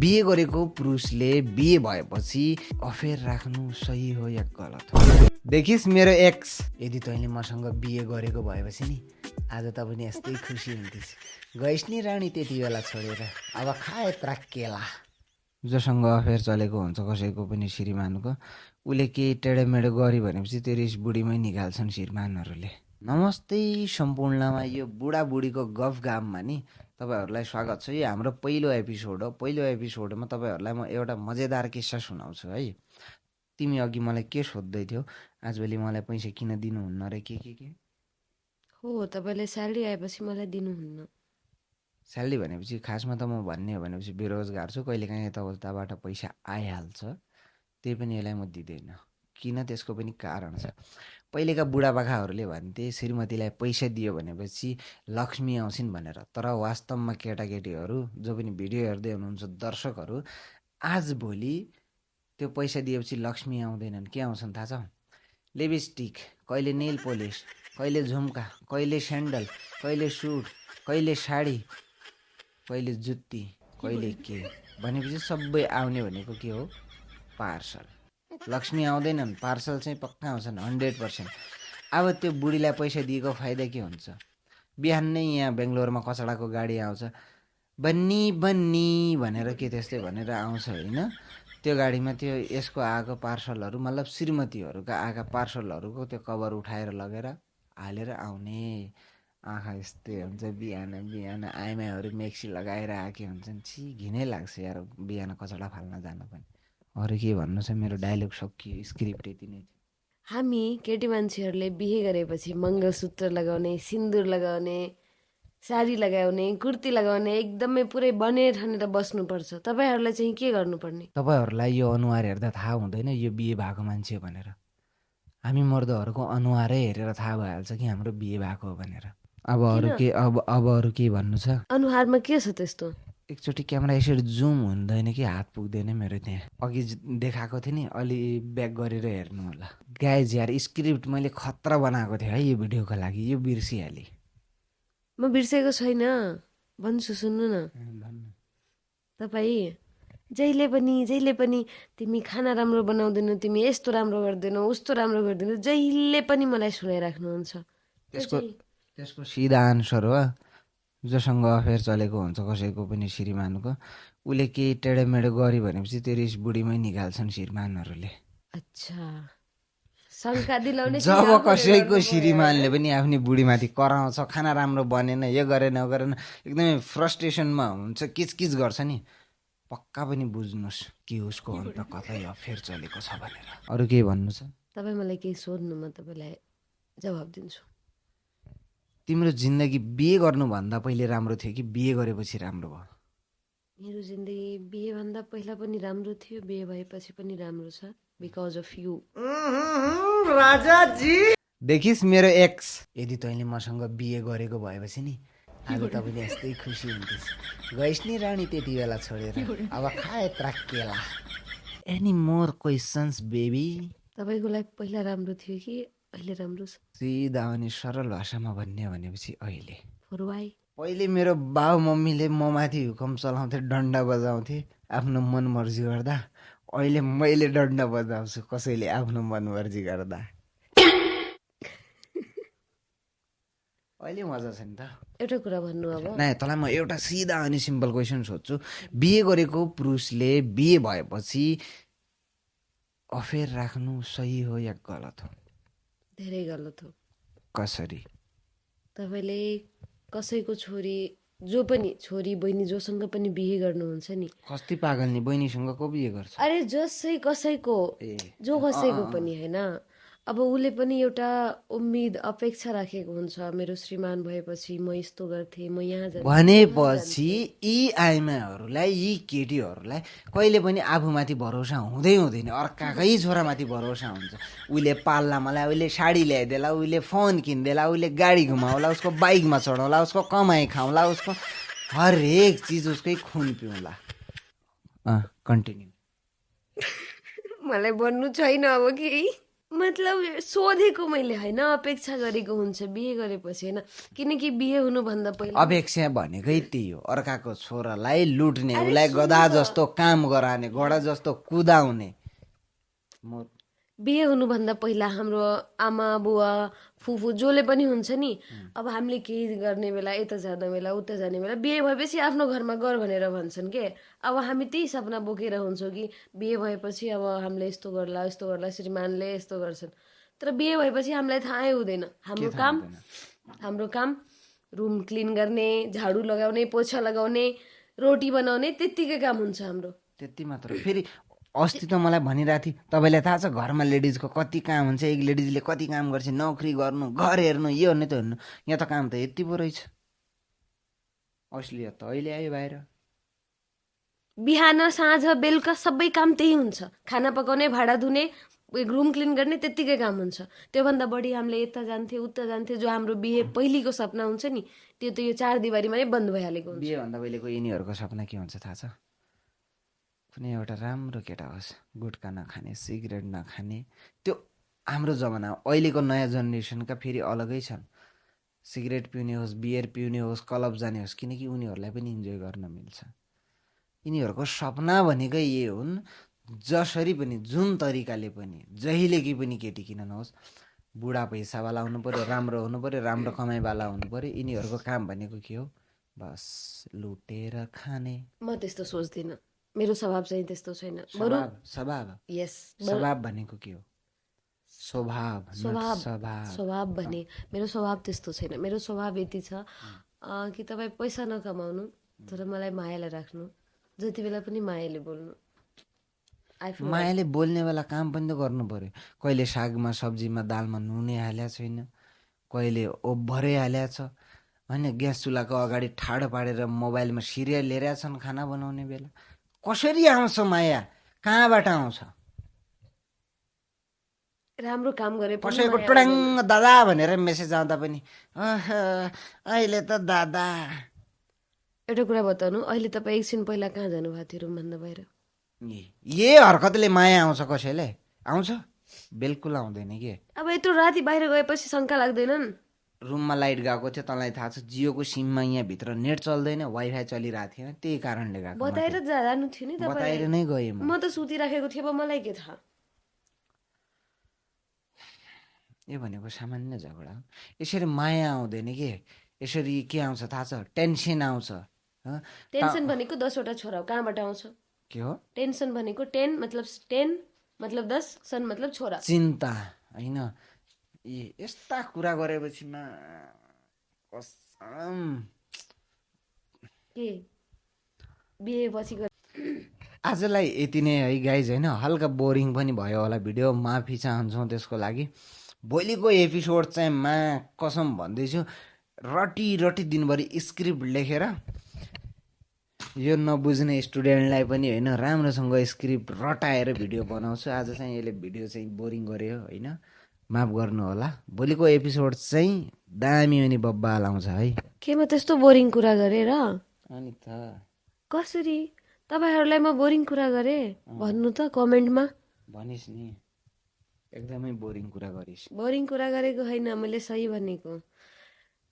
बिहे गरेको पुरुषले बिहे भएपछि अफेयर राख्नु सही हो या गलत हो? देखिस् मेरो एक्स, यदि तैँले मसँग बिहे गरेको भएपछि नि आज त पनि यस्तै खुसी हुन्थिस्। गइस् नि रानी त्यति बेला छोडेर, अब खाए त्राक्केला। जोसँग अफेयर चलेको हुन्छ कसैको पनि श्रीमानको, उसले केही टेढोमेढो गऱ्यो भनेपछि त्यो रिस बुढीमै निकाल्छन् श्रीमानहरूले। नमस्ते सम्पूर्णमा यो बुढाबुढीको गफ गाममा नि तपाईँहरूलाई स्वागत छ। यो हाम्रो पहिलो एपिसोड हो। पहिलो एपिसोडमा तपाईँहरूलाई म एउटा मजेदार किस्सा सुनाउँछु है। तिमी अघि मलाई के सोध्दै थियौ, आजभोलि मलाई पैसा किन दिनुहुन्न रे के हो तपाईँले स्यालेरी आएपछि मलाई दिनुहुन्न। स्यालेरी भनेपछि खासमा त म भन्ने हो भनेपछि बेरोजगार छु, कहिलेकाहीँ यताउताबाट पैसा आइहाल्छ, त्यही पनि यसलाई म दिँदैन। किन, त्यसको पनि कारण छ। पहिलेका बुढापाकाहरूले भन्थे श्रीमतीलाई पैसा दियो भनेपछि लक्ष्मी आउँछिन् भनेर। तर वास्तवमा केटाकेटीहरू जो पनि भिडियो हेर्दै हुनुहुन्छ दर्शकहरू, आजभोलि त्यो पैसा दिएपछि लक्ष्मी आउँदैनन्, के आउँछन् थाहा छ? लिपस्टिक, कहिले नेल पोलिस, कहिले झुम्का, कहिले स्यान्डल, कहिले सुट, कहिले साडी, कहिले जुत्ती, कहिले के भनेपछि सबै आउने भनेको के हो? पार्सल। लक्ष्मी आउँदैनन्, पार्सल चाहिँ पक्का आउँछन् 100%। अब त्यो बुढीलाई पैसा दिएको फाइदा के हुन्छ? बिहान नै यहाँ बेङ्गलोरमा कचडाको गाडी आउँछ, बन्नी बन्नी भनेर के त्यस्तै भनेर आउँछ होइन? त्यो गाडीमा त्यो यसको आएको पार्सलहरू, मतलब श्रीमतीहरूका आएका पार्सलहरूको त्यो कभर उठाएर लगेर हालेर आउने। आँखा यस्तै हुन्छ, बिहान बिहान आइमाईहरू मेक्सी लगाएर आएकै हुन्छन्। छि घिनै लाग्छ यार बिहान कचडा फाल्न जान पनि। अरू के भन्नु छ? मेरो डायलग सकियो, स्क्रिप्ट यति नै थियो। हामी केटी मान्छेहरूले बिहे गरेपछि मङ्गलसूत्र लगाउने, सिन्दुर लगाउने, साडी लगाउने, कुर्ती लगाउने, एकदमै पुरै बनेर ठनेर बस्नुपर्छ। तपाईँहरूलाई चाहिँ के गर्नुपर्ने? तपाईँहरूलाई यो अनुहार हेर्दा थाहा हुँदैन यो बिहे भएको मान्छे हो भनेर। हामी मर्दहरूको अनुहारै हेरेर थाहा भइहाल्छ कि हाम्रो बिहे भएको हो भनेर। अब अरू के भन्नु छ? अनुहारमा के छ त्यस्तो? एकचोटि क्यामेरा यसरी जुम हुँदैन कि हात पुग्दैन मेरो त्यहाँ। अघि देखाएको थिएँ नि, अलि ब्याक गरेर हेर्नु होला। गाइज यार स्क्रिप्ट मैले खतरा बनाएको थिएँ है यो भिडियोको लागि, यो बिर्सिहालेँ। म बिर्सेको छैन, भन्छु सुन्नु न। तपाईँ जहिले पनि तिमी खाना राम्रो बनाउँदैनौ, तिमी यस्तो राम्रो गर्दैनौ, उस्तो राम्रो गर्दैनौ, जहिले पनि मलाई सुनाइराख्नुहुन्छ। त्यसको सिधा आन्सर हो, जोसँग अफेयर चलेको हुन्छ कसैको पनि श्रीमानको, उसले केही टेढोमेढो गऱ्यो भनेपछि त्यो रिस बुढीमै निकाल्छन् श्रीमानहरूले। अच्छा, शङ्का दिलाउने जब कसैको श्रीमानले पनि आफ्नो बुढीमाथि कराउँछ, खाना राम्रो बनेन, यो गरेन यो गरेन, एकदमै फ्रस्ट्रेसनमा हुन्छ, किचकिच गर्छ नि, पक्का पनि बुझ्नुहोस् कि उसको अन्त कतै अफेयर चलेको छ भनेर। अरू केही भन्नु छ? तपाईँ मलाई केही सोध्नु, म तपाईँलाई जवाब दिन्छु। तिम्रो जिन्दगी बिहे गर्नुभन्दा पहिले राम्रो थियो कि बिहे गरेपछि राम्रो भयो? मेरो जिन्दगी बिहेभन्दा पहिला पनि राम्रो थियो, बिहे भएपछि पनि राम्रो छ, बिकज अफ यु। राजाजी, देखिस् मेरो एक्स, यदि तैँले मसँग बिहे गरेको भएपछि नि आज त पनि यस्तै खुसी हुन्थिस्। गइस् नि रानी त्यति बेला छोडेर, अब खाए त्राक्केला। Any more questions baby? तपाईँको लाइफ पहिला राम्रो थियो कि अहिले राम्रो छ? सिधा अनि सरल भाषामा भन्ने भनेपछि अहिले। For why? पहिले मेरो बाउ मम्मीले म माथि हुकुम चलाउँथे, डन्डा बजाउँथे आफ्नो मन मर्जी गर्दा। अहिले मैले डन्डा बजाउँछु कसैले आफ्नो मन मर्जी गर्दा। अहिले मजा छ नि त। एउटा कुरा भन्नु अब। नै तँलाई म एउटा सिधा अनि सिम्पल क्वेसन सोध्छु, बिहे गरेको पुरुषले बिहे भएपछि अफेयर राख्नु सही हो या गलत हो? धेरै गलत हो। कसरी? तपाईँले कसैको छोरी, जो पनि छोरी बहिनी जोसँग पनि बिहे गर्नुहुन्छ नि, कति पागल नि, बहिनीसँग को बिहे गर्छ? अरे कसैको जो कसैको पनि होइन, अब उसले पनि एउटा उम्मिद अपेक्षा राखेको हुन्छ, मेरो श्रीमान भएपछि म यस्तो गर्थेँ, म यहाँ जान्थेँ भनेपछि यी आइमाईहरूलाई, यी केटीहरूलाई कहिले पनि आफूमाथि भरोसा हुँदैन, अर्काकै छोरामाथि भरोसा हुन्छ। उसले पाल्ला मलाई, उसले साडी ल्याइदेला, उसले फोन किनिदेला, उसले गाडी घुमाउला, उसको बाइकमा चढाउला, उसको कमाइ खाउँला, उसको हरेक चिज उसकै खुन पिउँला। कन्टिन्यू। मलाई भन्नु छैन अब केही। मतलब सोधेको मैले होइन, अपेक्षा गरेको हुन्छ बिहे गरेपछि होइन, किनकि बिहे हुनुभन्दा पहिला अपेक्षा भनेकै त्यही हो, अर्काको छोरालाई लुट्ने, अरे उसलाई सुन्नु गधा त। जस्तो काम गराउने, घोडा जस्तो कुदाउने। म बिहे हुनुभन्दा पहिला हाम्रो आमा बुवा फुफू जसले पनि हुन्छ नि, अब हामीले केही गर्ने बेला, यता जाने बेला, उता जाने बेला, बिहे भएपछि आफ्नो घरमा गर भनेर भन्छन् के। अब हामी त्यही सपना बोकेर हुन्छौँ कि बिहे भएपछि अब हामीले यस्तो गर्ला श्रीमानले यस्तो गर्छन्। तर बिहे भएपछि हामीलाई थाहै हुँदैन। के थाहा हुँदैन। हाम्रो काम रुम क्लिन गर्ने, झाडु लगाउने, पोछा लगाउने, रोटी बनाउने, त्यत्तिकै काम हुन्छ हाम्रो। त्यति मात्र। फेरि अस्ति त मलाई भनिरहेको थियो, तपाईँलाई थाहा छ घरमा लेडिजको कति काम हुन्छ, एक लेडिजले कति काम गर्छ, नोकरी गर्नु, घर हेर्नु, यो हेर्नु, त्यो हेर्नु। यहाँ त काम त यति पो रहेछ। असलियत त अहिले आयो बाहिर। बिहान साँझ बेलुका सबै काम त्यही हुन्छ। खाना पकाउने, भाँडा धुने, रुम क्लिन गर्ने, त्यत्तिकै काम हुन्छ। त्योभन्दा बढी हामीले यता जान्थे उता जान्थे, जो हाम्रो बिहे पहिलेको सपना हुन्छ नि, त्यो त यो 4 दिवारीमा नै बन्द भइहालेको हुन्छ। बिहेभन्दा पहिलेको यिनीहरूको सपना के हुन्छ थाहा छ? कुनै एउटा राम्रो केटा होस्, गुट्का नखाने, सिगरेट नखाने। त्यो हाम्रो जमाना हो। अहिलेको नयाँ जेनेरेसनका फेरि अलगै छन्। सिगरेट पिउने होस्, बियर पिउने होस्, क्लब जाने होस्, किनकि उनीहरूलाई पनि इन्जोय गर्न मिल्छ। यिनीहरूको सपना भनेकै यही हुन्, जसरी पनि, जुन तरिकाले पनि, जहिलेकी पनि केटी किन नहोस्, बुढा पैसावाला हुनु पऱ्यो, राम्रो हुनु पऱ्यो, राम्रो कमाइवाला हुनु पऱ्यो। यिनीहरूको काम भनेको के हो? बस लुटेर खाने। म त्यस्तो सोच्दिनँ, मेरो स्वभाव चाहिँ त्यस्तो छैन। बरु स्वभाव स्वभाव यस, स्वभाव भनेको के हो? स्वभाव not स्वभाव स्वभाव। स्वभाव भने मेरो स्वभाव त्यस्तो छैन। मेरो स्वभाव यति छ कि तपाईँ पैसा नकमाउनु, तर मलाई मायाले राख्नु, जति बेला पनि मायाले बोल्नु। मायाले बोल्ने बेला काम पनि त गर्नु पर्यो। कहिले सागमा, सब्जीमा, दालमा नुनै हाल्या छैन, कहिले ओभरै हाल्या छ, होइन? ग्यास चुल्हाको अगाडि ठाडो पारेर मोबाइलमा सिरियल हेरेका छन् खाना बनाउने बेला। कसरी आउँछ माया? कहाँबाट आउँछ? राम्रो काम गरे पनि कसैको माया टुडाङ्ग दादा भनेर मेसेज आउँदा पनि अहिले त दादा। एउटा कुरा बताउनु, अहिले तपाईँ एकछिन पहिला कहाँ जानुभएको थियो रुमभन्दा बाहिर? यही हरकतले माया आउँछ कसैले? आउँछ? बिल्कुल आउँदैन के। अब यत्रो राति बाहिर गएपछि शङ्का लाग्दैनन्? रुममा लाइट गएको थियो, तँलाई थाहा छ, जियोको सिममा यहाँभित्र नेट चल्दैन, वाइफाई चलिरहेको थिएन, त्यही कारणले गएको। बताएर जानु थियो नि बताएर तपाईँ। नै गएँ म। म त सुतिराखेको थिएँ, अब मलाई के थाहा। यो भनेको सामान्य झगडा हो। यसरी माया आउँदैन के। यसरी के आउँछ थाहा छ? टेन्सन आउँछ। टेन्सन भनेको 10 वटा छोरा हो, कहाँबाट आउँछ? के हो? टेन्सन भनेको 10 मतलब 10, सन मतलब छोरा। चिन्ता, होइन? यस्ता कुरा गरेपछि कसम के बिहे पछि आजलाई यति नै है गाइज, होइन? हल्का बोरिङ पनि भयो होला भिडियो, माफी चाहन्छौँ त्यसको लागि। भोलिको एपिसोड चाहिँ कसम भन्दैछु, रटी दिनभरि स्क्रिप्ट लेखेर यो नबुझ्ने स्टुडेन्टलाई पनि, होइन, राम्रोसँग स्क्रिप्ट रटाएर भिडियो बनाउँछु। आज चाहिँ यसले भिडियो चाहिँ बोरिङ गर्यो, होइन? माफ गर्नु होला। भोलिको एपिसोड चाहिँ दामी अनि बब्बा लाउँछ है। के म त्यस्तो बोरिङ कुरा गरेँ र? अनि त कसरी? तपाईँहरूलाई म बोरिङ कुरा गरेँ भन्नु त कमेन्टमा। भनिस् नि, एकदमै बोरिङ कुरा गरिस्। बोरिङ कुरा गरेको होइन, मैले सही भनेको।